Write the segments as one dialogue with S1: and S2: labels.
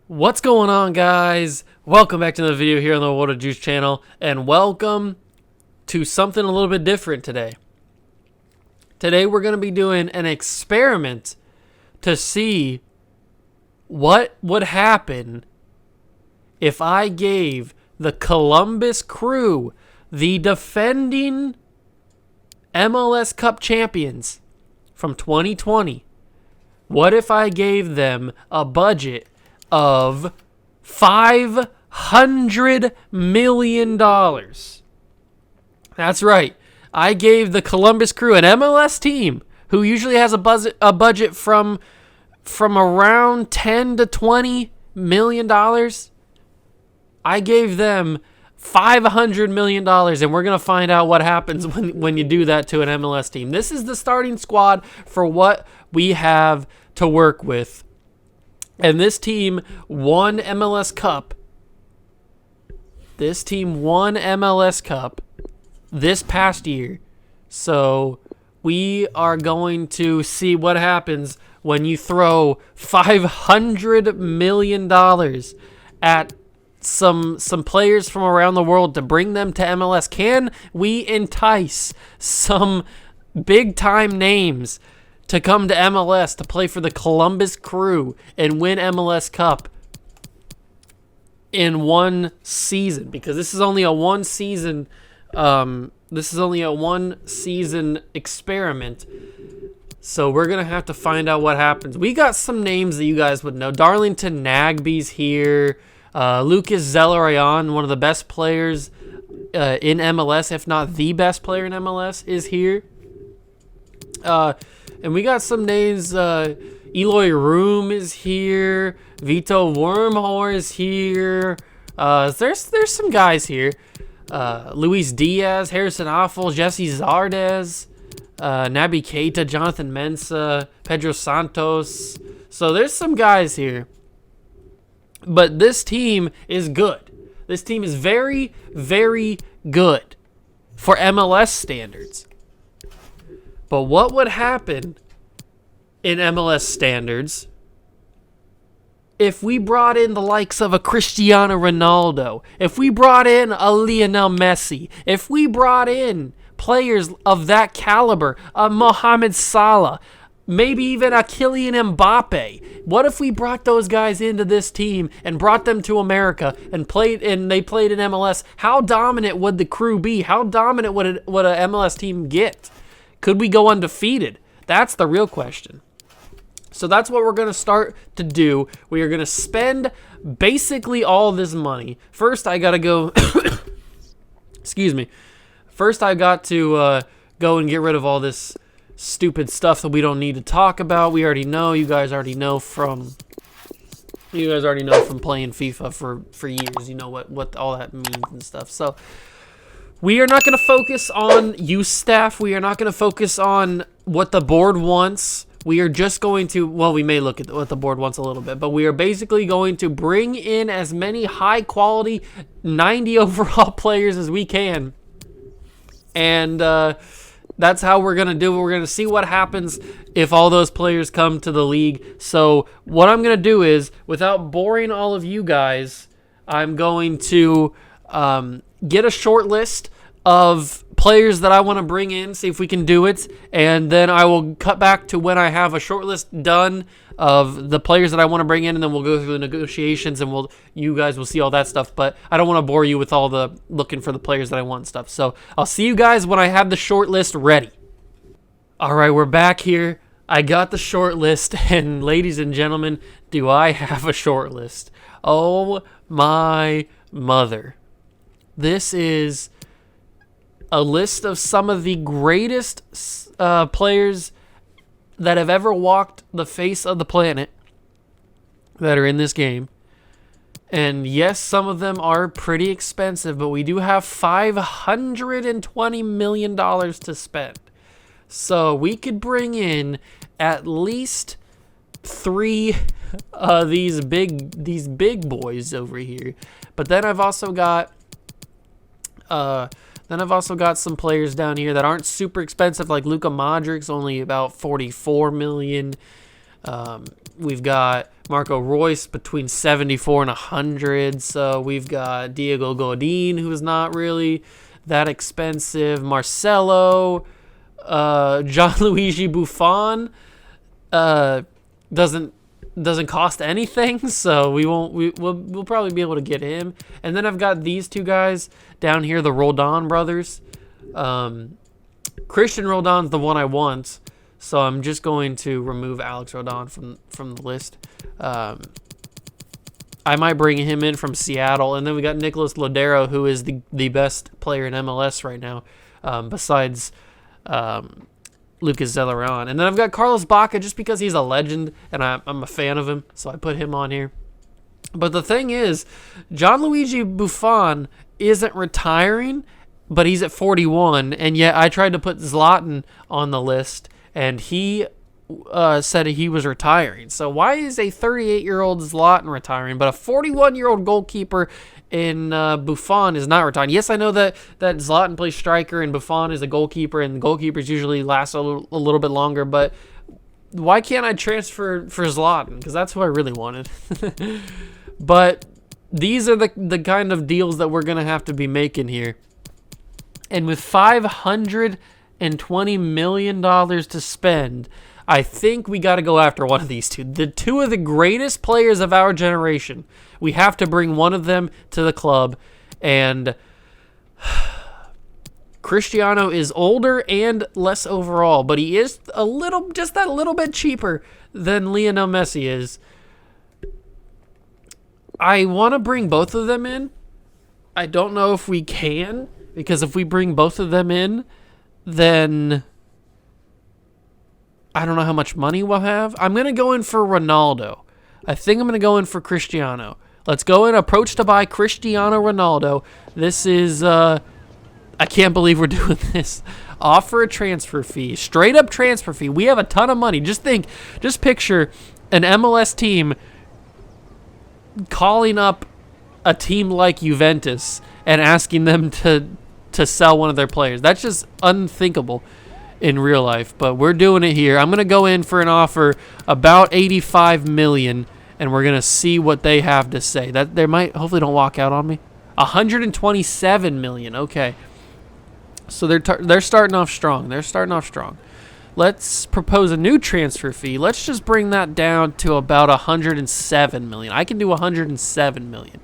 S1: What's going on, guys? Welcome back to the video here on the Water Juice channel, and welcome to something a little bit different today. Today we're going to be doing an experiment to see what would happen if I gave the Columbus Crew, the defending MLS Cup champions from 2020, what if I gave them a budget of $500 million. That's right. I gave the Columbus Crew, an MLS team who usually has a budget from around $10 to $20 million. I gave them $500 million, and we're going to find out what happens when you do that to an MLS team. This is the starting squad for what we have to work with. And this team won MLS Cup. This team won MLS Cup this past year. So we are going to see what happens when you throw $500 million at some players from around the world to bring them to MLS. Can we entice some big-time names to come to MLS to play for the Columbus Crew and win MLS Cup in one season? Because this is only a one season experiment. So we're gonna have to find out what happens. We got some names that you guys would know. Darlington Nagbe's here. Lucas Zelarayan, one of the best players in MLS, if not the best player in MLS, is here. And we got some names. Eloy Room is here. Vito Wormhor is here. There's some guys here. Luis Diaz, Harrison Affle, Jesse Zardes, Naby Keita, Jonathan Mensah, Pedro Santos. So there's some guys here. But this team is good. This team is very, very good for MLS standards. But what would happen in MLS standards if we brought in the likes of a Cristiano Ronaldo, if we brought in a Lionel Messi, if we brought in players of that caliber, a Mohamed Salah, maybe even a Kylian Mbappe? What if we brought those guys into this team and brought them to America and they played in MLS? How dominant would the Crew be? How dominant would an MLS team get? Could we go undefeated? That's the real question. So that's what we're going to start to do. We are going to spend basically all this money. First, I got to go... Excuse me. First, I got to go and get rid of all this stupid stuff that we don't need to talk about. We already know. You guys already know from playing FIFA for years. You know what all that means and stuff. So we are not going to focus on youth staff. We are not going to focus on what the board wants. We are just going to, well, we may look at what the board wants a little bit, but we are basically going to bring in as many high-quality 90 overall players as we can. And that's how we're going to do it. We're going to see what happens if all those players come to the league. So what I'm going to do is, without boring all of you guys, I'm going to get a short list of players that I want to bring in, see if we can do it, and then I will cut back to when I have a short list done of the players that I want to bring in, and then we'll go through the negotiations, and you guys will see all that stuff. But I don't want to bore you with all the looking for the players that I want and stuff. So I'll see you guys when I have the short list ready. All right, we're back here. I got the short list, and ladies and gentlemen, do I have a short list? Oh my mother. This is a list of some of the greatest players that have ever walked the face of the planet that are in this game. And yes, some of them are pretty expensive, but we do have $520 million to spend. So we could bring in at least three these big boys over here. But then I've also got Then I've also got some players down here that aren't super expensive, like Luka Modric's only about 44 million. We've got Marco Reus between 74 and 100. So we've got Diego Godin, who is not really that expensive. Marcelo, Gianluigi Buffon, doesn't cost anything, so we'll probably be able to get him. And then I've got these two guys down here, the Roldan brothers. Christian Roldan's the one I want, so I'm just going to remove Alex Roldan from the list. I might bring him in from Seattle, and then we got Nicolas Lodero, who is the best player in MLS right now, besides Lucas Zelleran. And then I've got Carlos Bacca just because he's a legend, and I'm a fan of him, so I put him on here. But the thing is, Gianluigi Buffon isn't retiring, but he's at 41, and yet I tried to put Zlatan on the list, and he said he was retiring. So why is a 38-year-old Zlatan retiring, but a 41-year-old goalkeeper in Buffon is not retiring? Yes, I know that Zlatan plays striker and Buffon is a goalkeeper, and goalkeepers usually last a little bit longer, but why can't I transfer for Zlatan? Because that's who I really wanted. But these are the kind of deals that we're going to have to be making here. And with $520 million to spend, I think we got to go after one of these two. The two of the greatest players of our generation. We have to bring one of them to the club. And Cristiano is older and less overall, but he is just that little bit cheaper than Lionel Messi is. I want to bring both of them in. I don't know if we can, because if we bring both of them in, then I don't know how much money we'll have. I'm going to go in for Ronaldo. I think I'm going to go in for Cristiano. Let's go in, approach to buy Cristiano Ronaldo. This is, I can't believe we're doing this. Offer a transfer fee, straight up transfer fee. We have a ton of money. Just picture an MLS team calling up a team like Juventus and asking them to sell one of their players. That's just unthinkable in real life, but we're doing it here. I'm going to go in for an offer about $85 million, and we're going to see what they have to say. That they might, hopefully don't walk out on me. $127 million. Okay. So they're starting off strong. Let's propose a new transfer fee. Let's just bring that down to about $107 million. I can do $107 million.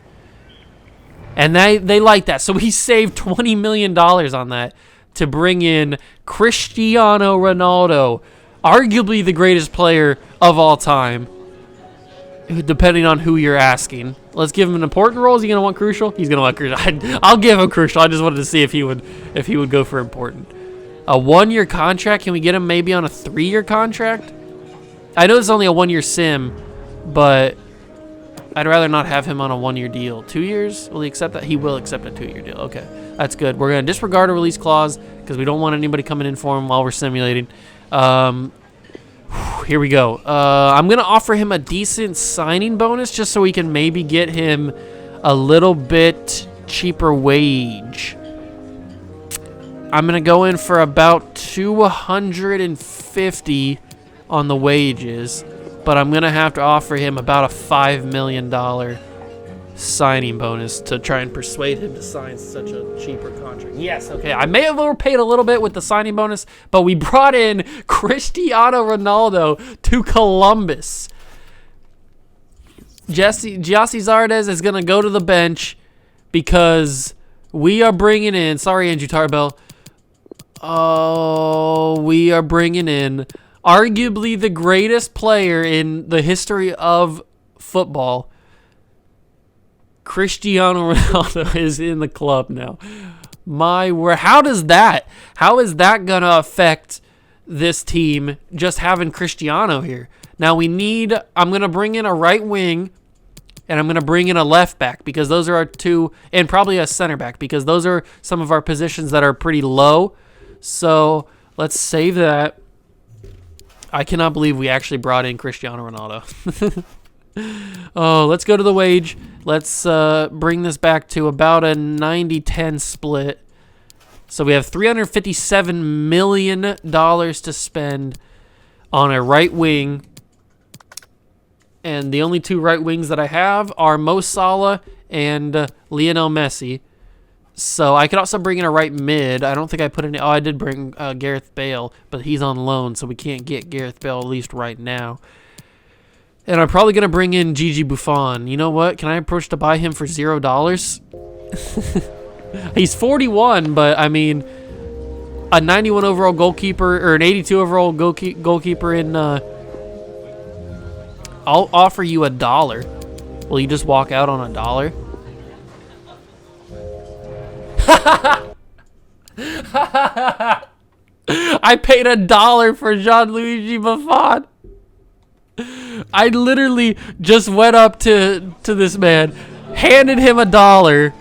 S1: And they like that. So we saved $20 million on that to bring in Cristiano Ronaldo, arguably the greatest player of all time, depending on who you're asking. Let's give him an important role. Is he going to want crucial? He's going to want crucial. I'll give him crucial. I just wanted to see if he would go for important. A 1-year contract. Can we get him maybe on a 3-year contract? I know it's only a 1-year sim, but I'd rather not have him on a 1-year deal. 2 years? Will he accept that? He will accept a 2-year deal. Okay, that's good. We're going to disregard a release clause because we don't want anybody coming in for him while we're simulating. Here we go. I'm going to offer him a decent signing bonus just so we can maybe get him a little bit cheaper wage. I'm going to go in for about $250 on the wages, but I'm going to have to offer him about a $5 million signing bonus to try and persuade him to sign such a cheaper contract. Yes, okay. I may have overpaid a little bit with the signing bonus, but we brought in Cristiano Ronaldo to Columbus. Gyasi Zardes is going to go to the bench because we are bringing in, sorry, Andrew Tarbell. Oh, we are bringing in arguably the greatest player in the history of football. Cristiano Ronaldo is in the club now. My word. How is that going to affect this team, just having Cristiano here? Now I'm going to bring in a right wing, and I'm going to bring in a left back because those are our two, and probably a center back because those are some of our positions that are pretty low. So let's save that. I cannot believe we actually brought in Cristiano Ronaldo. Oh, let's go to the wage. Let's bring this back to about a 90-10 split. So we have $357 million to spend on a right wing. And the only two right wings that I have are Mo Salah and Lionel Messi. So I could also bring in a right mid. I don't think I put any. Oh, I did bring Gareth Bale, but he's on loan, so we can't get Gareth Bale at least right now. And I'm probably going to bring in Gigi Buffon. You know what? Can I approach to buy him for $0? He's 41, but I mean, a 91 overall goalkeeper or an 82 overall goalkeeper in. I'll offer you $1. Will you just walk out on $1? I paid $1 for Gianluigi Buffon. I literally just went up to this man, handed him $1,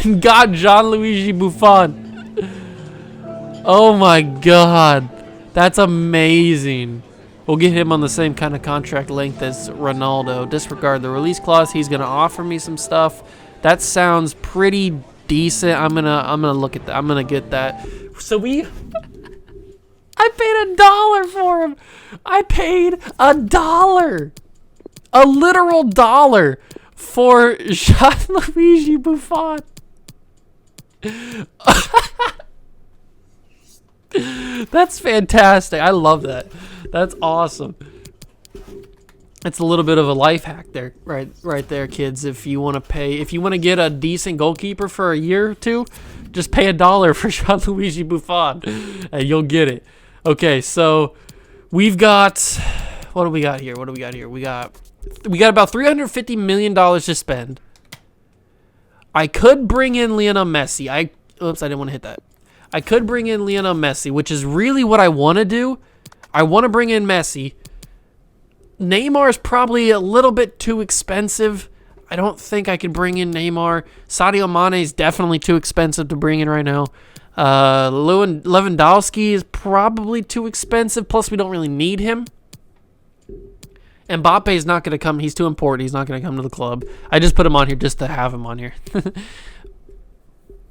S1: and got Gianluigi Buffon. Oh my god. That's amazing. We'll get him on the same kind of contract length as Ronaldo. Disregard the release clause. He's gonna offer me some stuff. That sounds pretty decent. I'm gonna look at that. I'm gonna get that. So I paid $1 for him. I paid $1, a literal $1 for Gianluigi Buffon. That's fantastic. I love that. That's awesome. It's a little bit of a life hack there, right there, kids. If you want to get a decent goalkeeper for a year or two, just pay $1 for Gianluigi Buffon, and you'll get it. Okay, so we've got, what do we got here? We got about $350 million to spend. I could bring in Lionel Messi. Oops, I didn't want to hit that. I could bring in Lionel Messi, which is really what I want to do. I want to bring in Messi. Neymar is probably a little bit too expensive. I don't think I could bring in Neymar. Sadio Mane is definitely too expensive to bring in right now. Lewandowski is probably too expensive. Plus, we don't really need him. Mbappe is not going to come. He's too important. He's not going to come to the club. I just put him on here just to have him on here.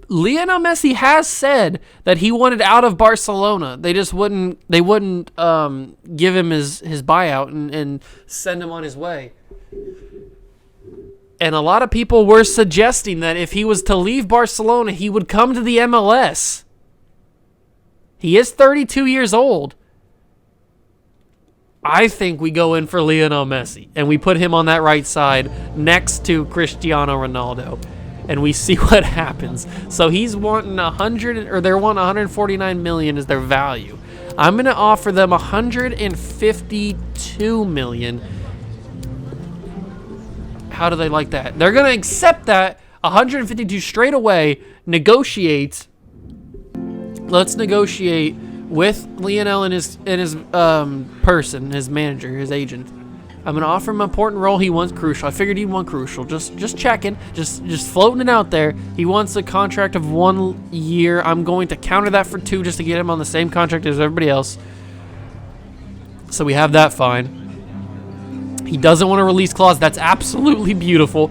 S1: Lionel Messi has said that he wanted out of Barcelona. They just wouldn't. They wouldn't give him his buyout and send him on his way. And a lot of people were suggesting that if he was to leave Barcelona, he would come to the MLS. He is 32 years old. I think we go in for Lionel Messi and we put him on that right side next to Cristiano Ronaldo. And we see what happens. So he's wanting they're wanting 149 million as their value. I'm gonna offer them 152 million. How do they like that? They're gonna accept that 152 straight away. Negotiate. Let's negotiate with Lionel and his person, his manager, his agent. I'm gonna offer him an important role. He wants crucial. I figured he'd want crucial. Just checking. Just floating it out there. He wants a contract of 1 year. I'm going to counter that for 2 just to get him on the same contract as everybody else. So we have that fine. He doesn't want a release clause. That's absolutely beautiful.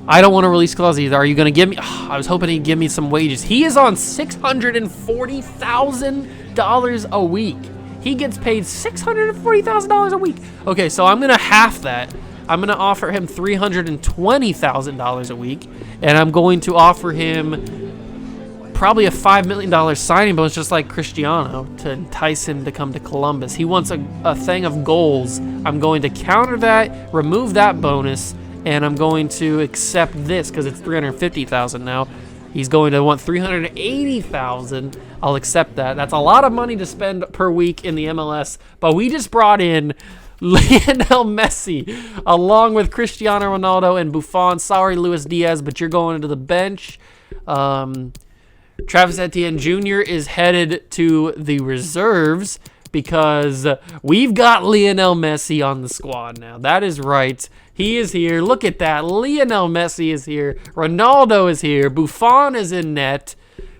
S1: I don't want a release clause either. Are you gonna give me? I was hoping he'd give me some wages. He is on $640,000 a week. He gets paid $640,000 a week. Okay, so I'm going to half that. I'm going to offer him $320,000 a week. And I'm going to offer him probably a $5 million signing bonus just like Cristiano to entice him to come to Columbus. He wants a thing of goals. I'm going to counter that, remove that bonus, and I'm going to accept this because it's $350,000 now. He's going to want $380,000. I'll accept that. That's a lot of money to spend per week in the MLS. But we just brought in Lionel Messi along with Cristiano Ronaldo and Buffon. Sorry, Luis Diaz, but you're going into the bench. Travis Etienne Jr. is headed to the reserves because we've got Lionel Messi on the squad now. That is right. He is here. Look at that. Lionel Messi is here. Ronaldo is here. Buffon is in net.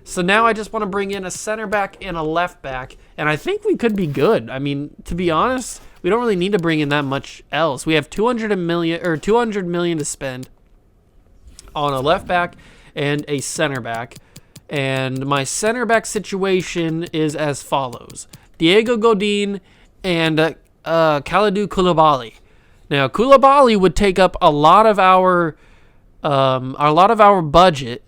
S1: So now I just want to bring in a center back and a left back. And I think we could be good. I mean, to be honest, We don't really need to bring in that much else. We have 200 million to spend on a left back and a center back. And my center back situation is as follows: Diego Godin and Kalidou Koulibaly. Now, Koulibaly would take up a lot of our budget,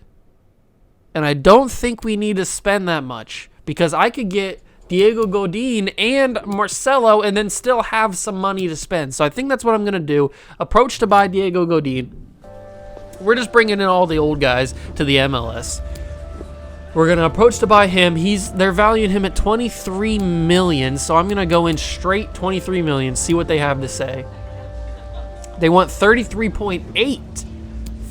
S1: and I don't think we need to spend that much because I could get Diego Godin and Marcelo and then still have some money to spend. So I think that's what I'm going to do. Approach to buy Diego Godin. We're just bringing in all the old guys to the MLS. We're going to approach to buy him. They're valuing him at 23 million, so I'm going to go in straight 23 million, see what they have to say. They want 33.8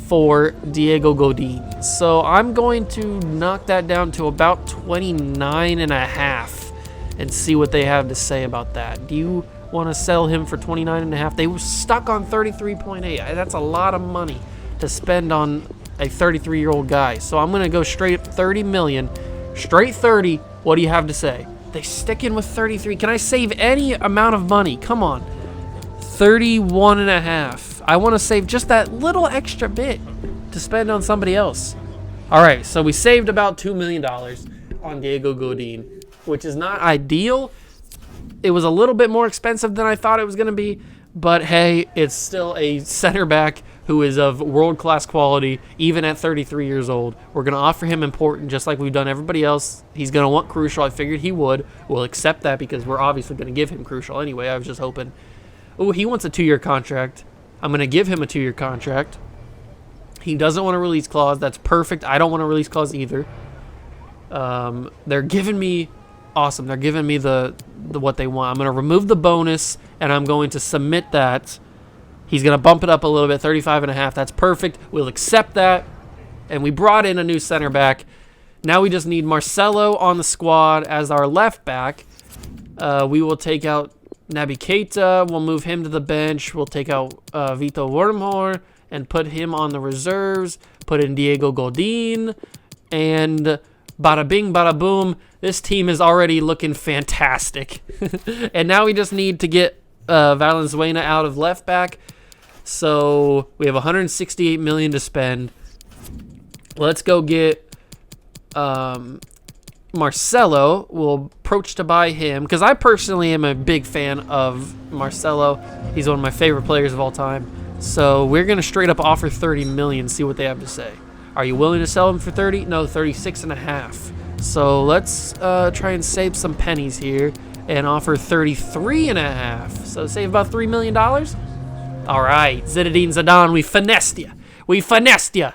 S1: for Diego Godin. So I'm going to knock that down to about 29.5 and see what they have to say about that. Do you want to sell him for 29.5? They were stuck on 33.8. That's a lot of money to spend on a 33-year-old guy. So I'm going to go straight up 30 million. Straight 30. What do you have to say? They stick in with 33. Can I save any amount of money? Come on. 31.5. I want to save just that little extra bit to spend on somebody else. All right, so we saved about $2 million on Diego Godin, which is not ideal. It was a little bit more expensive than I thought it was going to be, but hey, it's still a center back who is of world-class quality, even at 33 years old. We're going to offer him important, just like we've done everybody else. He's going to want Crucial. I figured he would. We'll accept that because we're obviously going to give him Crucial anyway. I was just hoping. Oh, he wants a 2-year contract. I'm going to give him a 2-year contract. He doesn't want a release clause. That's perfect. I don't want a release clause either. They're giving me awesome. They're giving me the what they want. I'm going to remove the bonus, and I'm going to submit that. He's going to bump it up a little bit, 35.5. That's perfect. We'll accept that. And we brought in a new center back. Now we just need Marcelo on the squad as our left back. We will take out Naby Keita. We'll move him to the bench. We'll take out Vito Wormhor and put him on the reserves. Put in Diego Godin. And bada bing, bada boom. This team is already looking fantastic. And now we just need to get Valenzuela out of left back. So we have 168 million to spend. Let's go get Marcelo. We'll approach to buy him because I personally am a big fan of Marcelo. He's one of my favorite players of all time. So we're going to straight up offer 30 million, see what they have to say. Are you willing to sell him for 30? No, 36.5. So let's try and save some pennies here and offer 33.5. So save about $3 million. All right, Zinedine Zidane, we finessed you. We finessed you.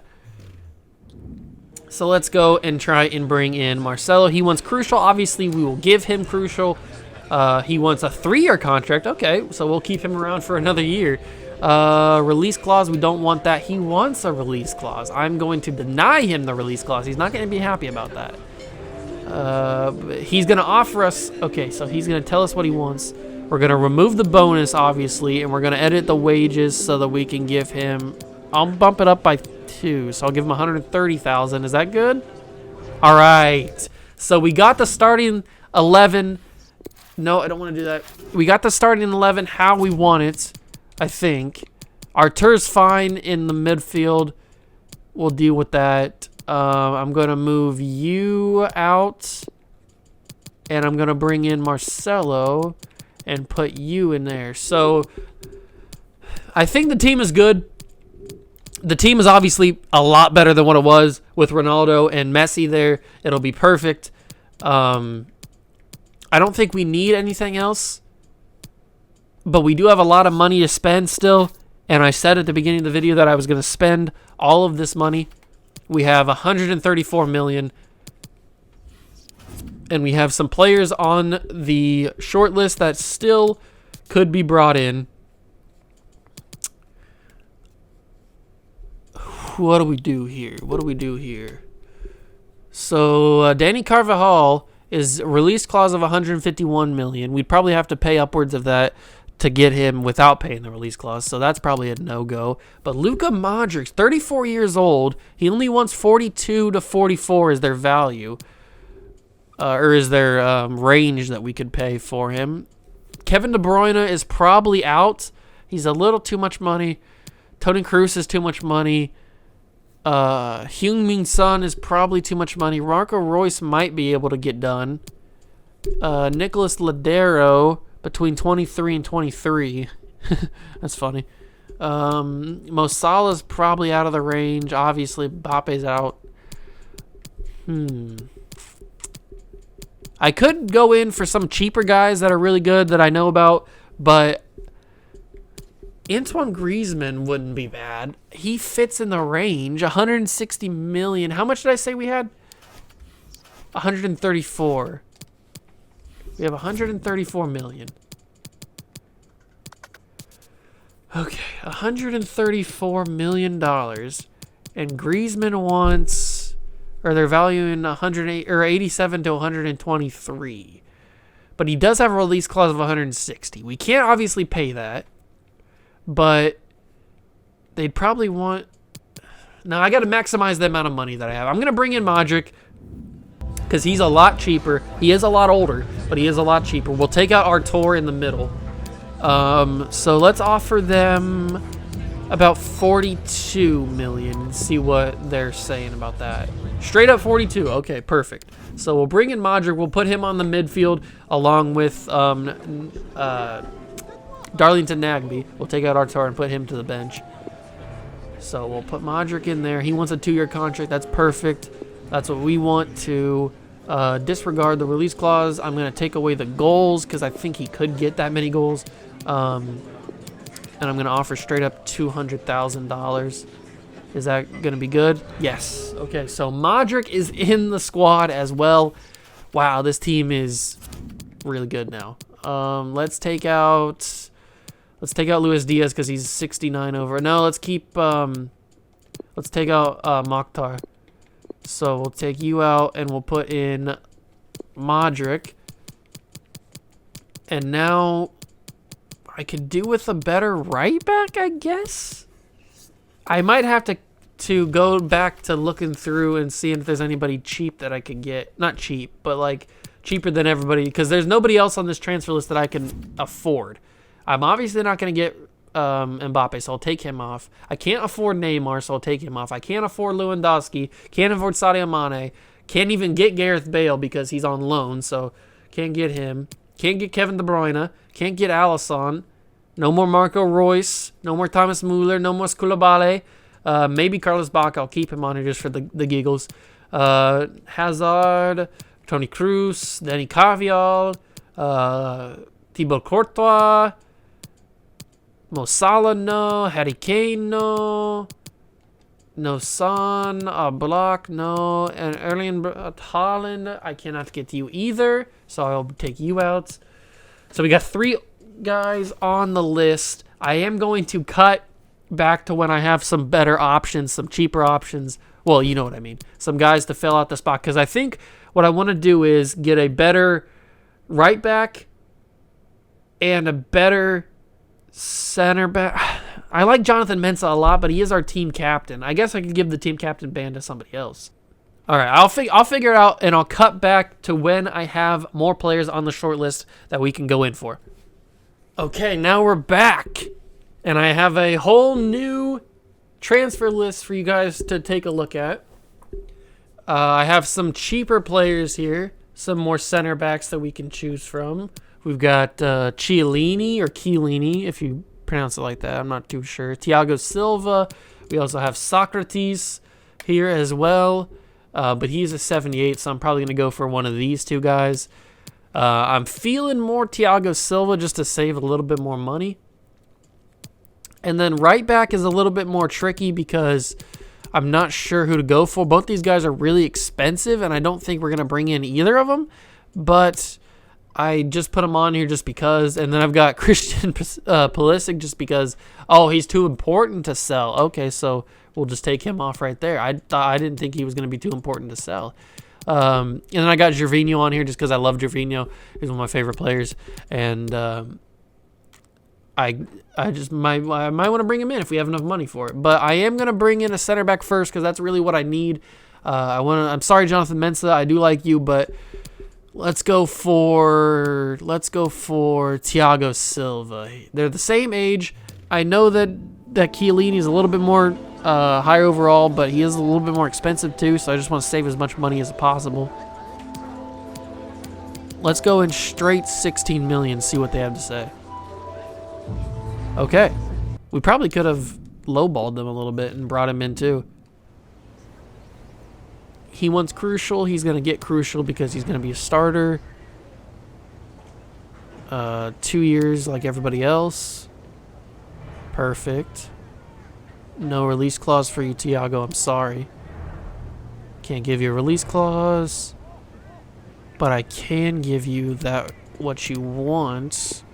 S1: So let's go and try and bring in Marcelo. He wants Crucial. Obviously, we will give him Crucial. He wants a 3-year contract. Okay, so we'll keep him around for another year. Release clause, we don't want that. He wants a release clause. I'm going to deny him the release clause. He's not going to be happy about that. He's going to offer us... Okay, so he's going to tell us what he wants. We're going to remove the bonus, obviously, and we're going to edit the wages so that we can give him... I'll bump it up by 2, so I'll give him 130,000. Is that good? All right. So we got the starting 11. No, I don't want to do that. We got the starting 11 how we want it, I think. Artur's fine in the midfield. We'll deal with that. I'm going to move you out, and I'm going to bring in Marcelo and put you in there. So I think the team is good. The team is obviously a lot better than what it was with Ronaldo and Messi there. It'll be perfect. I don't think we need anything else, but we do have a lot of money to spend still. And I said at the beginning of the video that I was going to spend all of this money. We have 134 million. And we have some players on the short list that still could be brought in. What do we do here? What do we do here? So Danny Carvajal is release clause of 151 million. We'd probably have to pay upwards of that to get him without paying the release clause. So that's probably a no-go. But Luka Modric, 34 years old. He only wants 42 to 44 is their value. Or is their range that we could pay for him. Kevin De Bruyne is probably out. He's a little too much money. Toni Kroos is too much money. Heung-min Son is probably too much money. Marco Reus might be able to get done. Nicholas Ladero between 23 and 23. That's funny. Mo Salah's probably out of the range. Obviously, Mbappe's out. I could go in for some cheaper guys that are really good that I know about, but Antoine Griezmann wouldn't be bad. He fits in the range. 160 million. How much did I say we had? 134. We have 134 million. Okay, $134 million. And Griezmann wants, or they're valuing 87 to 123. But he does have a release clause of 160. We can't obviously pay that. But they'd probably want... Now, I got to maximize the amount of money that I have. I'm going to bring in Modric because he's a lot cheaper. He is a lot older, but he is a lot cheaper. We'll take out Artur in the middle. So let's offer them about 42 million. See what they're saying about that. Straight up 42. Okay, perfect. So we'll bring in Modric. We'll put him on the midfield along with Darlington Nagby. We'll take out Artur and put him to the bench. So we'll put Modric in there. He wants a 2-year contract. That's perfect. That's what we want to disregard the release clause. I'm going to take away the goals because I think he could get that many goals. And I'm going to offer straight up $200,000. Is that going to be good? Yes. Okay, so Modric is in the squad as well. Wow, this team is really good now. Let's take out Luis Diaz because he's 69 over. No, let's take out Mokhtar. So we'll take you out and we'll put in Modric. And now I could do with a better right back, I guess. I might have to go back to looking through and seeing if there's anybody cheap that I could get. Not cheap, but like cheaper than everybody, because there's nobody else on this transfer list that I can afford. I'm obviously not going to get Mbappe, so I'll take him off. I can't afford Neymar, so I'll take him off. I can't afford Lewandowski. Can't afford Sadio Mane. Can't even get Gareth Bale because he's on loan, so can't get him. Can't get Kevin De Bruyne. Can't get Alisson. No more Marco Reus. No more Thomas Müller. No more Koulibaly. Maybe Carlos Bacca. I'll keep him on here just for the giggles. Hazard, Toni Kroos, Dani Carvajal, Thibaut Courtois, Mo Salah, no. Harry Kane, no. No Son, Block, no. And Erling Haaland, I cannot get to you either, so I'll take you out. So we got 3 guys on the list. I am going to cut back to when I have some better options, some cheaper options. Well, you know what I mean. Some guys to fill out the spot, because I think what I want to do is get a better right back and a better center back. I like Jonathan Mensah a lot, but he is our team captain. I guess I could give the team captain band to somebody else. All right, I'll figure it out, and I'll cut back to when I have more players on the short list that we can go in for. Okay, now we're back, and I have a whole new transfer list for you guys to take a look at. I have some cheaper players here, some more center backs that we can choose from. We've got Chiellini, or Chiellini, if you pronounce it like that. I'm not too sure. Thiago Silva. We also have Socrates here as well. But he's a 78, so I'm probably going to go for one of these 2 guys. I'm feeling more Thiago Silva just to save a little bit more money. And then right back is a little bit more tricky because I'm not sure who to go for. Both these guys are really expensive, and I don't think we're going to bring in either of them. But I just put him on here just because. And then I've got Christian Pulisic just because, oh, he's too important to sell. Okay, so we'll just take him off right there. I didn't think he was going to be too important to sell. And then I got Gervinho on here just because I love Gervinho. He's one of my favorite players. And I might want to bring him in if we have enough money for it. But I am going to bring in a center back first because that's really what I need. I'm sorry, Jonathan Mensah. I do like you, but Let's go for Thiago Silva. They're the same age. I know that Chiellini is a little bit more high overall, but he is a little bit more expensive too, so I just want to save as much money as possible. Let's go in straight 16 million, see what they have to say. Okay. We probably could have lowballed them a little bit and brought him in too. He wants Crucial. He's going to get Crucial because he's going to be a starter. 2 years like everybody else. Perfect. No release clause for you, Thiago. I'm sorry. Can't give you a release clause. But I can give you that what you want.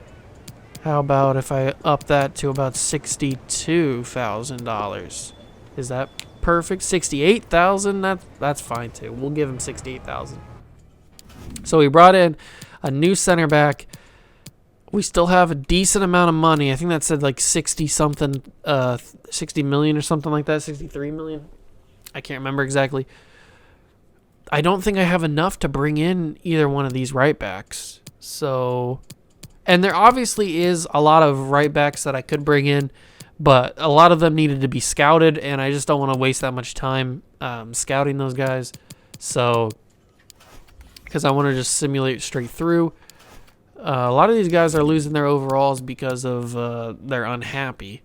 S1: How about if I up that to about $62,000? Is that perfect? 68,000. That's fine too. We'll give him 68,000. So we brought in a new center back. We still have a decent amount of money. I think that said like 60 something, 60 million or something like that. 63 million. I can't remember exactly. I don't think I have enough to bring in either one of these right backs. So, and there obviously is a lot of right backs that I could bring in, but a lot of them needed to be scouted, and I just don't want to waste that much time scouting those guys. So, because I want to just simulate straight through. A lot of these guys are losing their overalls because of they're unhappy.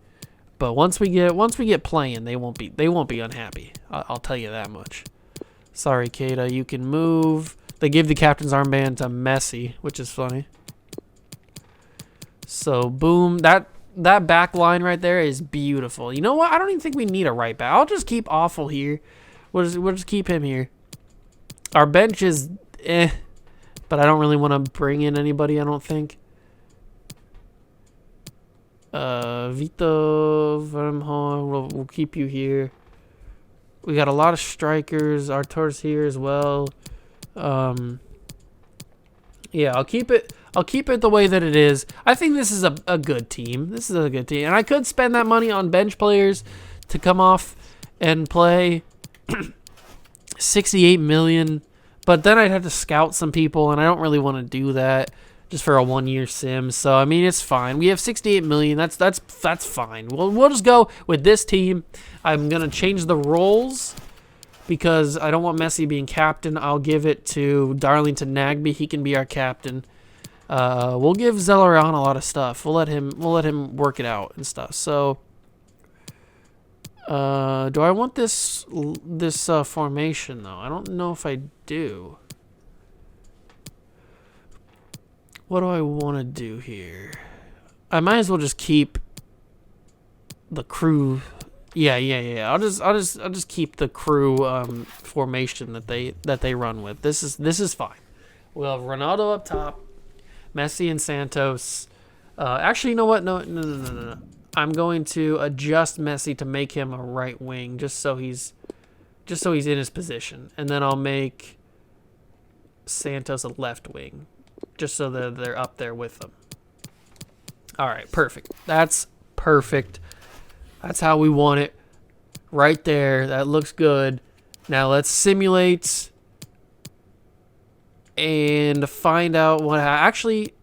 S1: But once we get playing, they won't be unhappy. I'll tell you that much. Sorry, Keita, you can move. They gave the captain's armband to Messi, which is funny. So, boom. That back line right there is beautiful. You know what? I don't even think we need a right back. I'll just keep Awful here. We'll just keep him here. Our bench is but I don't really want to bring in anybody, I don't think. Vito Vermeulen, we'll keep you here. We got a lot of strikers. Artur's here as well. Yeah, I'll keep it the way that it is. I think this is a good team. This is a good team. And I could spend that money on bench players to come off and play 68 million. But then I'd have to scout some people, and I don't really want to do that just for a 1-year sim. So, I mean, it's fine. We have 68 million. That's fine. We'll just go with this team. I'm going to change the roles because I don't want Messi being captain. I'll give it to Darlington Nagbe. He can be our captain. We'll give Zelleran a lot of stuff. We'll let him work it out and stuff. So, do I want this formation though? I don't know if I do. What do I want to do here? I might as well just keep the crew. Yeah. I'll just keep the crew formation that they run with. This is fine. We'll have Ronaldo up top, Messi and Santos. Actually, you know what? No. I'm going to adjust Messi to make him a right wing, just so he's in his position, and then I'll make Santos a left wing, just so that they're up there with them. All right, perfect. That's perfect. That's how we want it. Right there. That looks good. Now let's simulate and find out what. Actually,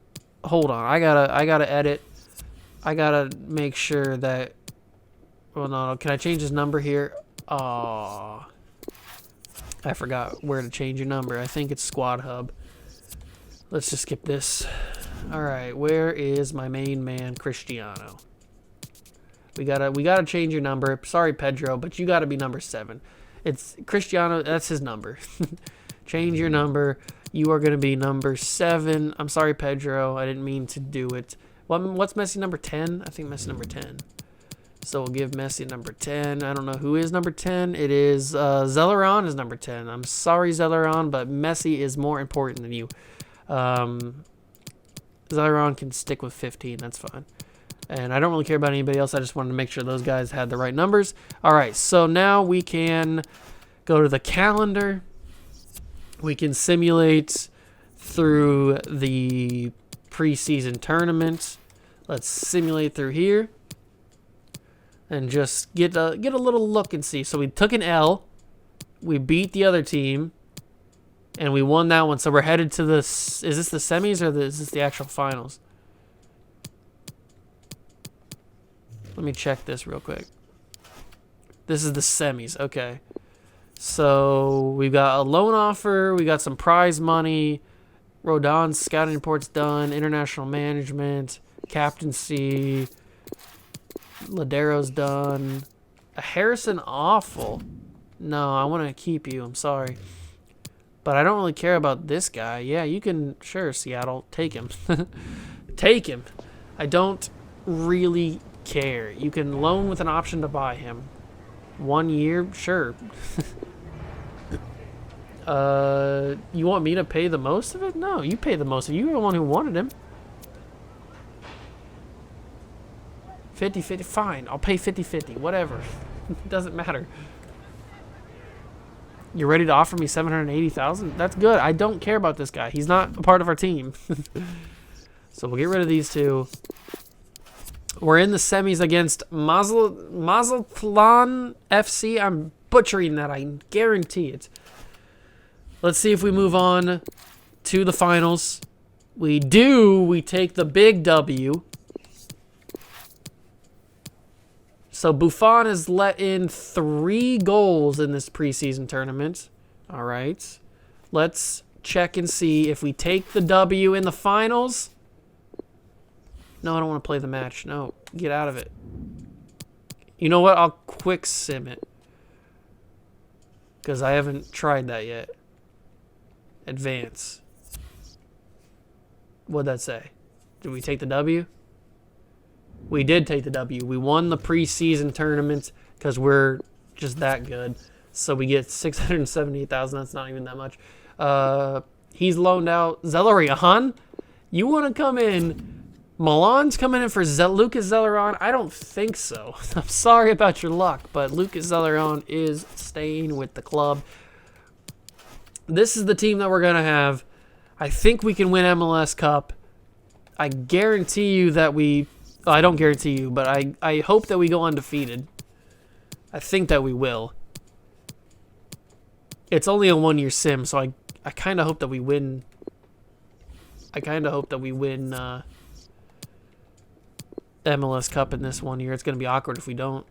S1: hold on. I gotta edit. I gotta make sure that. Well, no. Can I change his number here? Oh, I forgot where to change your number. I think it's Squad Hub. Let's just skip this. All right, where is my main man, Cristiano? We gotta change your number. Sorry, Pedro, but you gotta be number 7. It's Cristiano. That's his number. Change your number. You are gonna be number 7. I'm sorry, Pedro. I didn't mean to do it. What's Messi number 10? I think Messi number 10. So we'll give Messi number 10. I don't know who is number 10. It is Zelleran is number 10. I'm sorry, Zelleran, but Messi is more important than you. Zelleran can stick with 15. That's fine. And I don't really care about anybody else. I just wanted to make sure those guys had the right numbers. All right, so now we can go to the calendar. We can simulate through the preseason tournament. Let's simulate through here and just get a little look and see. So we took an L. We beat the other team. And we won that one, so we're headed to the... Is this the semis or is this the actual finals? Let me check this real quick. This is the semis, okay. So we've got a loan offer, we got some prize money, Rodon's scouting report's done, international management, captaincy, Ladero's done, a Harrison Awful. No, I want to keep you, I'm sorry. But I don't really care about this guy. Yeah, you can, sure, Seattle, take him. Take him. I don't really care. You can loan with an option to buy him. 1 year, sure. You want me to pay the most of it? No, you pay the most of it. You were the one who wanted him. 50-50, fine. I'll pay 50-50, whatever. It doesn't matter. You're ready to offer me $780,000? That's good. I don't care about this guy. He's not a part of our team. So we'll get rid of these two. We're in the semis against Mazatlan FC. I'm butchering that. I guarantee it. Let's see if we move on to the finals. We do. We take the big W. So Buffon has let in 3 goals in this preseason tournament. All right. Let's check and see if we take the W in the finals. No, I don't want to play the match. No, get out of it. You know what? I'll quick sim it. Because I haven't tried that yet. Advance. What'd that say? Did we take the W? We did take the W. We won the preseason tournament because we're just that good. So we get $678,000. That's not even that much. He's loaned out. Zelleron, you want to come in? Milan's coming in for Lucas Zelleron? I don't think so. I'm sorry about your luck, but Lucas Zelleron is staying with the club. This is the team that we're going to have. I think we can win MLS Cup. I guarantee you that we... I don't guarantee you, but I hope that we go undefeated. I think that we will. It's only a 1-year sim, so I kind of hope that we win. I kind of hope that we win MLS Cup in this 1 year. It's going to be awkward if we don't.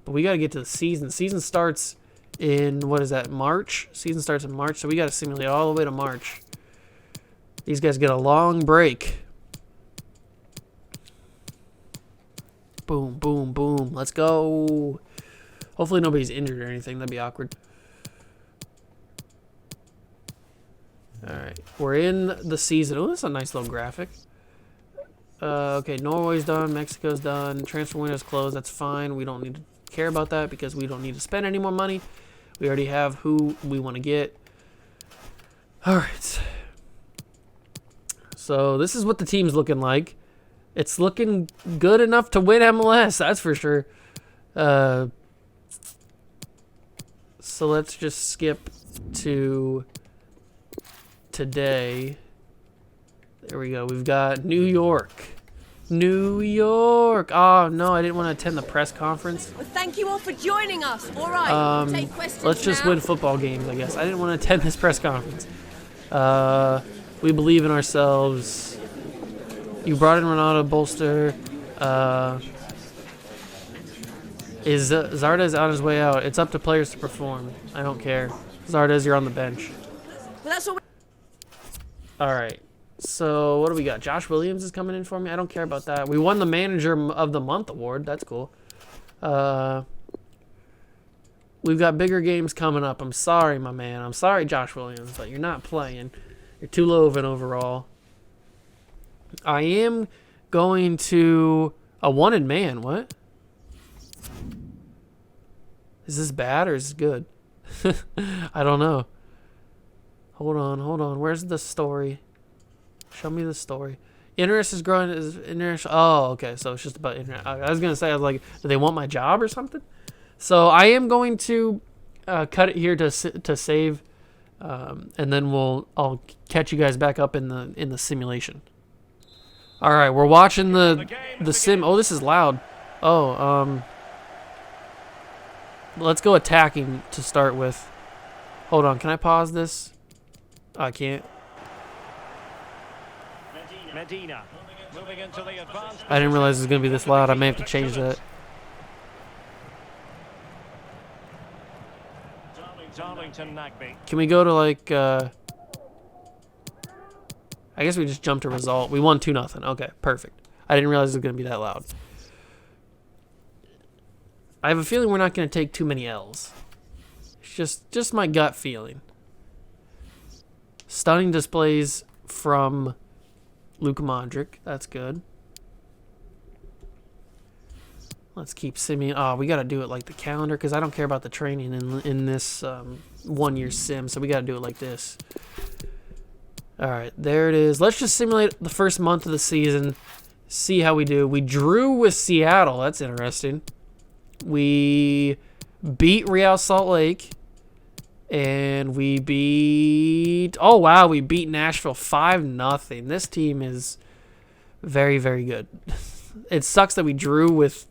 S1: But we got to get to the season. Season starts in, what is that, March? Season starts in March, so we got to simulate all the way to March. These guys get a long break. Boom, boom, boom. Let's go. Hopefully nobody's injured or anything. That'd be awkward. All right. We're in the season. Oh, that's a nice little graphic. Okay, Norway's done. Mexico's done. Transfer window's closed. That's fine. We don't need to care about that because we don't need to spend any more money. We already have who we want to get. All right. So this is what the team's looking like. It's looking good enough to win MLS, that's for sure. So let's just skip to today. There we go. We've got New York. New York. Oh, no, I didn't want to attend the press conference.
S2: Well, thank you all for joining us. All right, we'll take questions
S1: let's just
S2: now.
S1: win football games, I guess. I didn't want to attend this press conference. We believe in ourselves. You brought in Ronaldo Bolster. Is Zardes on his way out? It's up to players to perform. I don't care. Zardes, you're on the bench.
S2: Well, that's all.
S1: All right. So what do we got? Josh Williams is coming in for me. I don't care about that. We won the Manager of the Month award. That's cool. We've got bigger games coming up. I'm sorry, my man. I'm sorry, Josh Williams, but you're not playing. You're too low of an overall. I am going to a wanted man. What? Is this bad or is this good? I don't know. Hold on. Where's the story? Show me the story. Interest is growing. Is interest? Oh, okay. So it's just about internet. I was gonna say, I was like, do they want my job or something? So I am going to cut it here to save, and then I'll catch you guys back up in the simulation. All right, we're watching the sim. Oh, this is loud. Oh, let's go attacking to start with. Hold on, can I pause this? I can't.
S3: Medina moving into the advanced.
S1: I didn't realize it was going to be this loud. I may have to change that.
S3: Darlington Nagby.
S1: Can we go to like, I guess we just jumped a result. We won 2-0. Okay, perfect. I didn't realize it was going to be that loud. I have a feeling we're not going to take too many L's. It's just my gut feeling. Stunning displays from Luka Modric. That's good. Let's keep simulating. Oh, we got to do it like the calendar because I don't care about the training in this 1 year sim. So we got to do it like this. All right, there it is. Let's just simulate the first month of the season. See how we do. We drew with Seattle. That's interesting. We beat Real Salt Lake. And we beat... Oh, wow. We beat Nashville 5-0. This team is very, very good. It sucks that we drew with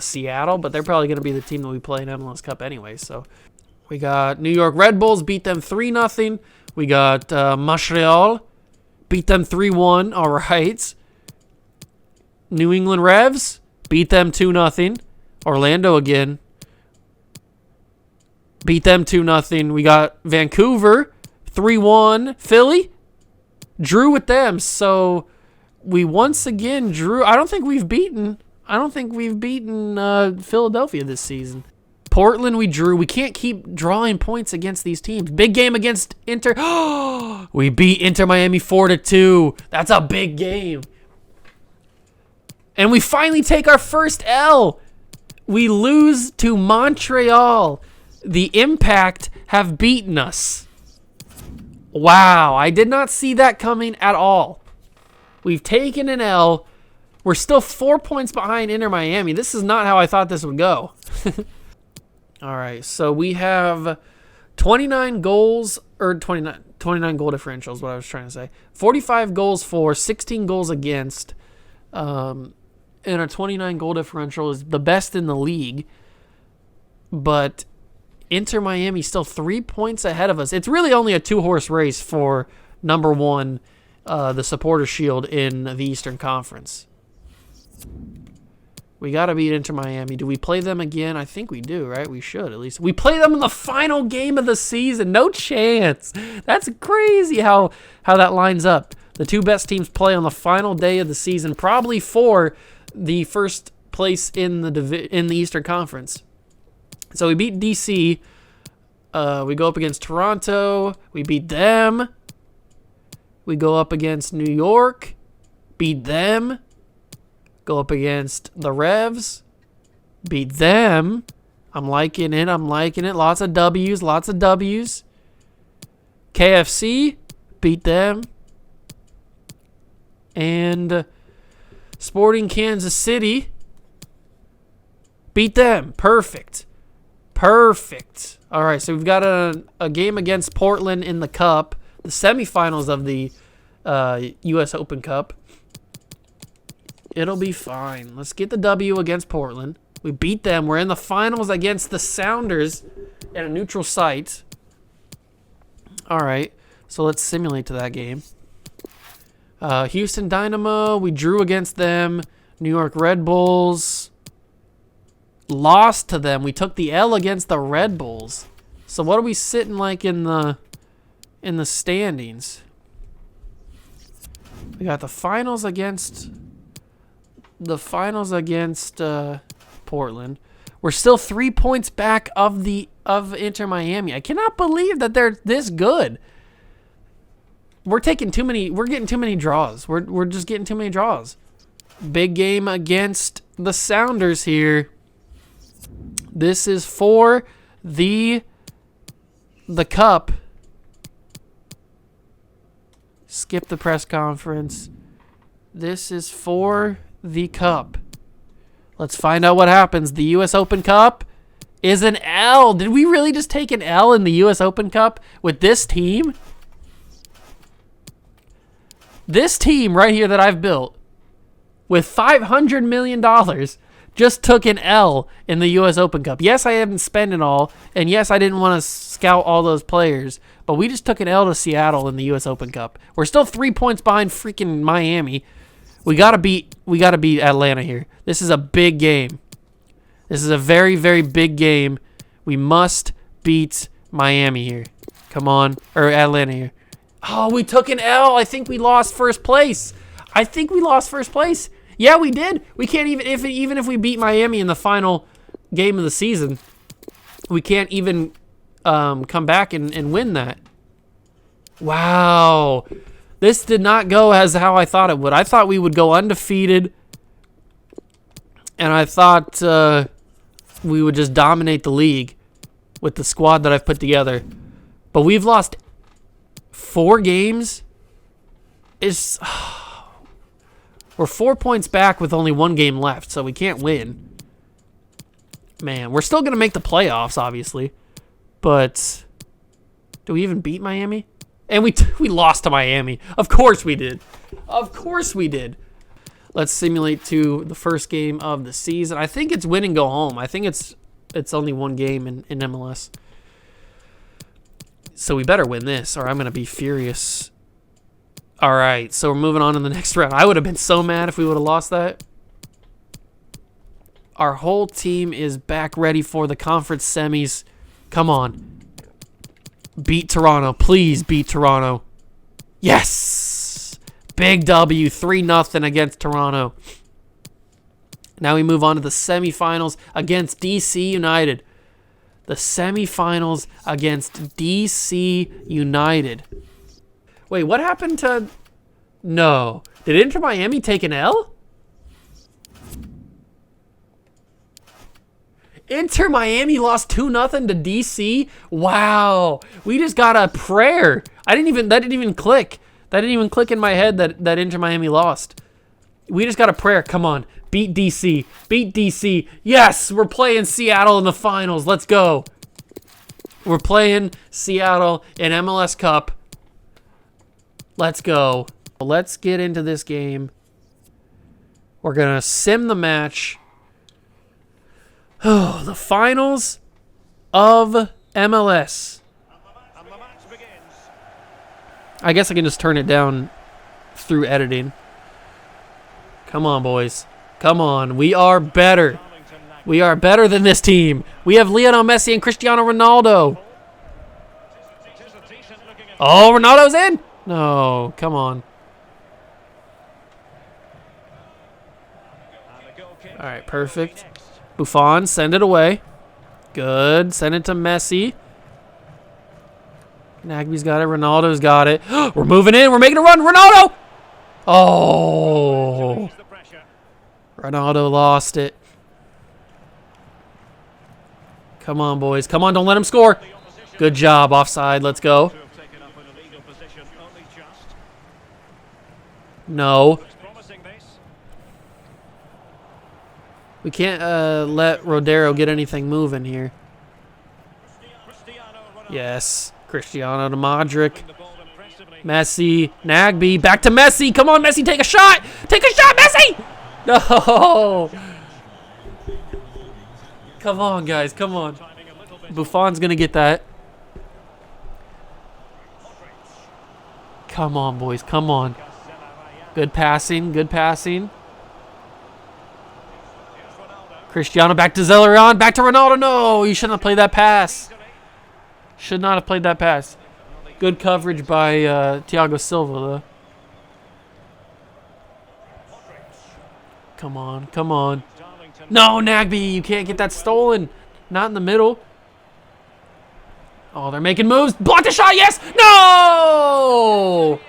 S1: Seattle, but they're probably going to be the team that we play in MLS Cup anyway. So we got New York Red Bulls, beat them 3-0. We got Montreal, beat them 3-1. All right. New England Revs, beat them 2-0. Orlando again. Beat them 2-0. We got Vancouver 3-1. Philly drew with them. So we once again drew. I don't think we've beaten Philadelphia this season. Portland we drew. We can't keep drawing points against these teams. Big game against Inter. We beat Inter Miami 4-2. That's a big game. And we finally take our first L. We lose to Montreal. The Impact have beaten us. Wow, I did not see that coming at all. We've taken an L. We're still 4 points behind Inter Miami. This is not how I thought this would go. All right, so we have 29 goals, or 29 goal differential is what I was trying to say. 45 goals for, 16 goals against, and a 29 goal differential is the best in the league. But Inter Miami still 3 points ahead of us. It's really only a 2-horse race for number one, the Supporter Shield in the Eastern Conference. We got to beat Inter Miami. Do we play them again? I think we do, right? We should, at least. We play them in the final game of the season. No chance. That's crazy how that lines up. The two best teams play on the final day of the season, probably for the first place in the Eastern Conference. So we beat DC. We go up against Toronto. We beat them. We go up against New York. Beat them. Go up against the Revs. Beat them. I'm liking it. Lots of W's. KFC. Beat them. And Sporting Kansas City. Beat them. Perfect. All right, so we've got a game against Portland in the Cup, the semifinals of the U.S. Open Cup. It'll be fine. Let's get the W against Portland. We beat them. We're in the finals against the Sounders at a neutral site. All right, so let's simulate to that game. Houston Dynamo, we drew against them. New York Red Bulls. Lost to them. We took the L against the Red Bulls. So what are we sitting like in the standings? We got the finals against Portland. We're still 3 points back of Inter Miami. I cannot believe that they're this good. We're getting too many draws. We're just getting too many draws. Big game against the Sounders here. This is for the Cup. Skip the press conference. This is for the Cup. Let's find out what happens. The U.S. Open Cup is an L. Did we really just take an L in the U.S. Open Cup with this team? This team right here that I've built with $500 million just took an L in the U.S. Open Cup. Yes, I haven't spent it all, and yes, I didn't want to scout all those players, but we just took an L to Seattle in the U.S. Open Cup. We're still 3 points behind freaking Miami. We gotta beat Atlanta here. This is a big game. This is a very, very big game. We must beat Miami here. Come on, or Atlanta here. Oh, we took an L. I think we lost first place. Yeah, we did. We can't even if we beat Miami in the final game of the season, we can't even come back and win that. Wow. This did not go as how I thought it would. I thought we would go undefeated, and I thought we would just dominate the league with the squad that I've put together. But we've lost 4 games. We're 4 points back with only 1 game left, so we can't win. Man, we're still going to make the playoffs, obviously. But do we even beat Miami? And we lost to Miami. Of course we did. Of course we did. Let's simulate to the first game of the season. I think it's win and go home. I think it's only 1 game in MLS. So we better win this, or I'm going to be furious. All right, so we're moving on to the next round. I would have been so mad if we would have lost that. Our whole team is back ready for the conference semis. Come on. Beat Toronto. Please beat Toronto. Yes! Big W, 3-0 against Toronto. Now we move on to the semifinals against DC United. The semifinals against DC United. Wait, what happened to... No. Did Inter Miami take an L? Inter Miami lost 2-0 to DC? Wow. We just got a prayer. That didn't even click. That didn't even click in my head that Inter Miami lost. We just got a prayer. Come on. Beat DC. Beat DC. Yes, we're playing Seattle in the finals. Let's go. We're playing Seattle in MLS Cup. Let's go. Let's get into this game. We're going to sim the match. Oh, the finals of MLS. I guess I can just turn it down through editing. Come on, boys. Come on. We are better. We are better than this team. We have Lionel Messi and Cristiano Ronaldo. Oh, Ronaldo's in. No, come on. All right, perfect. Buffon, send it away. Good. Send it to Messi. Nagby's got it. Ronaldo's got it. We're moving in. We're making a run. Ronaldo! Oh. Ronaldo lost it. Come on, boys. Come on, don't let him score. Good job. Offside. Let's go. No. We can't let Rodero get anything moving here. Yes. Cristiano to Modric. Messi. Nagby. Back to Messi. Come on, Messi. Take a shot. Take a shot, Messi. No. Come on, guys. Come on. Buffon's going to get that. Come on, boys. Come on. Good passing. Good passing. Cristiano back to Zelleron. Back to Ronaldo. No, you shouldn't have played that pass. Should not have played that pass. Good coverage by Thiago Silva, though. Come on. Come on. No, Nagby. You can't get that stolen. Not in the middle. Oh, they're making moves. Block the shot. Yes. No.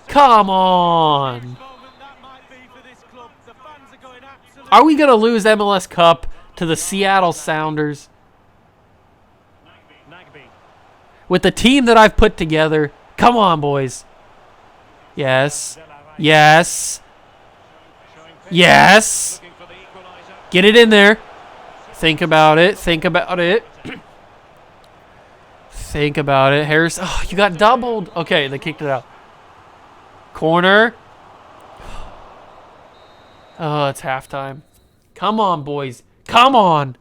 S1: Come on. Are we going to lose MLS Cup to the Seattle Sounders? With the team that I've put together. Come on, boys. Yes. Yes. Yes. Get it in there. Think about it. Think about it. Think about it. Harris. Oh, you got doubled. Okay, they kicked it out. Corner. Oh, it's halftime. Come on, boys. Come on.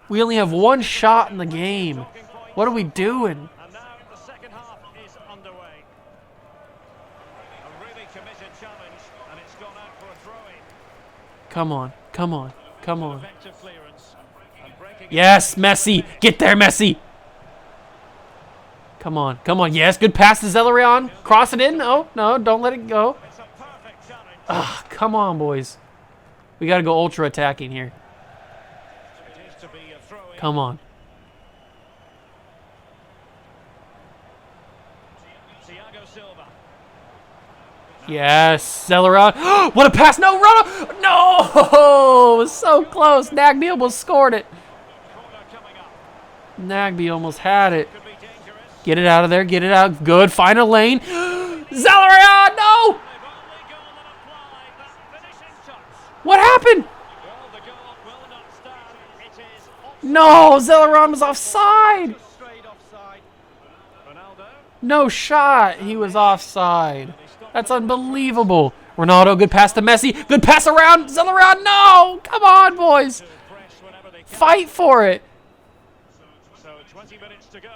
S1: We only have one shot in the game. What are we doing?
S3: And now the second half is underway. A really committed challenge, and it's gone out for a throw-in.
S1: Come on. Come on. Come on.
S3: Effective clearance. And breaking
S1: Yes, Messi. Get there, Messi. Come on. Come on. Yes, good pass to Zelerion. Cross it in. No, no, don't let it go.
S3: It's a perfect challenge.
S1: Ah, come on, boys. We got to go ultra attacking here.
S3: It is to be a throw-in.
S1: Come on.
S3: Thiago Silva.
S1: Yes, Zelerion. What a pass. No, run. No. So close. Nagby almost scored it.
S3: Corner coming up.
S1: Nagby almost had it.
S3: Could be dangerous.
S1: Get it out of there. Get it out. Good. Find a lane. Zelerion. No.
S3: They've only gone and applied that finishing touch.
S1: What happened?
S3: Well, the goal will not stand. It is off.
S1: No. Zelerion was offside.
S3: Straight offside. Ronaldo.
S1: No shot. He was offside. That's unbelievable. Ronaldo, good pass to Messi. Good pass around. Zelerion, no. Come on, boys.
S3: Press whenever they can.
S1: Fight for it.
S3: So 20 minutes to go.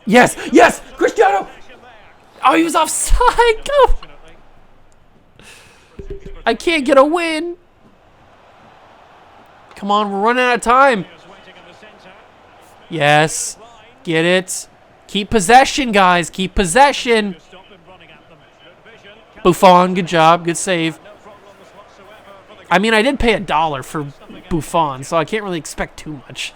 S1: Yes, yes. Cristiano.
S3: Possession there.
S1: Oh, he was offside. Go.
S3: Fortunately.
S1: I can't get a win. Come on, we're running out of time.
S3: Players waiting in the centre.
S1: Yes. Get it. Keep possession, guys. Keep possession.
S3: To stop him running at them. Good vision.
S1: Buffon, good job. Good save.
S3: No problems whatsoever for the
S1: I mean, I did pay $1 for Buffon, so I can't really expect too much.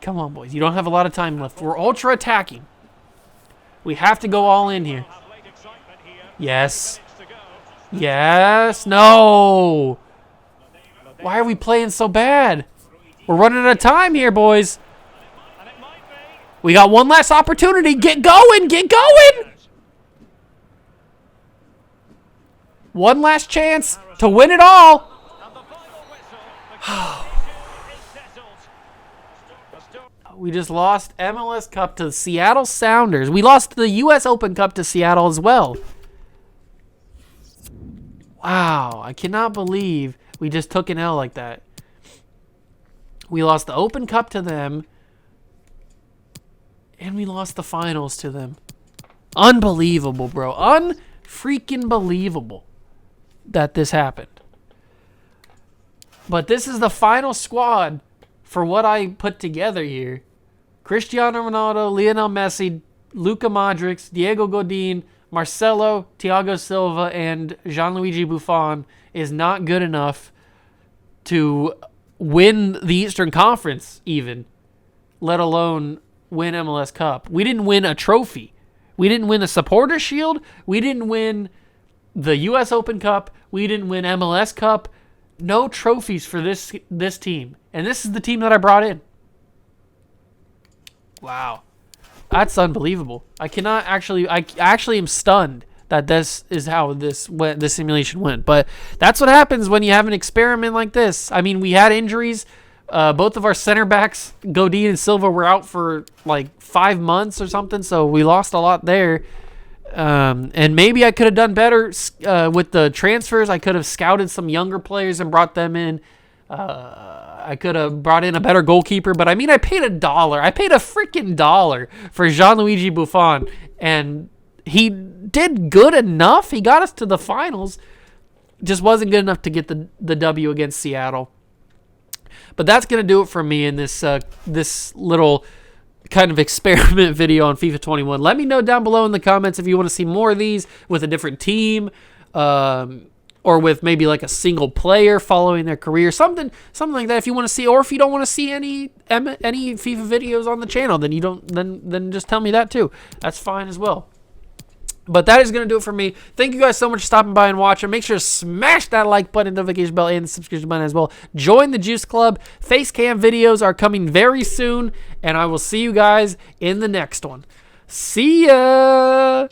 S1: Come on, boys. You don't have a lot of time left. We're ultra attacking. We have to go all in here.
S3: have late excitement here.
S1: Yes.
S3: Minutes to go.
S1: Yes. No. Why are we playing so bad? We're running out of time here, boys.
S3: And it might be.
S1: We got one last opportunity. Get going. Get going. One last chance to win it all.
S3: And the final whistle. The competition is settled. The sto-
S1: We just lost MLS Cup to the Seattle Sounders. We lost the U.S. Open Cup to Seattle as well. Wow, I cannot believe we just took an L like that. We lost the Open Cup to them, and we lost the finals to them. Unbelievable, bro. Unfreaking believable that this happened. But this is the final squad for what I put together here. Cristiano Ronaldo, Lionel Messi, Luka Modric, Diego Godin, Marcelo, Thiago Silva, and Gianluigi Buffon is not good enough to win the Eastern Conference even, let alone win MLS Cup. We didn't win a trophy. We didn't win a supporter shield. We didn't win the U.S. Open Cup. We didn't win MLS Cup. No trophies for this team. And this is the team that I brought in. Wow. That's unbelievable. I actually am stunned that this is how this simulation went. But that's what happens when you have an experiment like this. I mean, we had injuries. Both of our center backs, Godin and Silva, were out for like 5 months or something, so we lost a lot there. And maybe I could have done better with the transfers. I could have scouted some younger players and brought them in. I could have brought in a better goalkeeper, but I mean, I paid $1. I paid a freaking $1 for Gianluigi Buffon, and he did good enough. He got us to the finals. Just wasn't good enough to get the W against Seattle. But that's going to do it for me in this little kind of experiment video on FIFA 21. Let me know down below in the comments if you want to see more of these with a different team, or with maybe like a single player following their career, something like that. If you want to see, or if you don't want to see any FIFA videos on the channel, then you don't. Then just tell me that too. That's fine as well. But that is going to do it for me. Thank you guys so much for stopping by and watching. Make sure to smash that like button, notification bell, and the subscription button as well. Join the Juice Club. Face cam videos are coming very soon, and I will see you guys in the next one. See ya!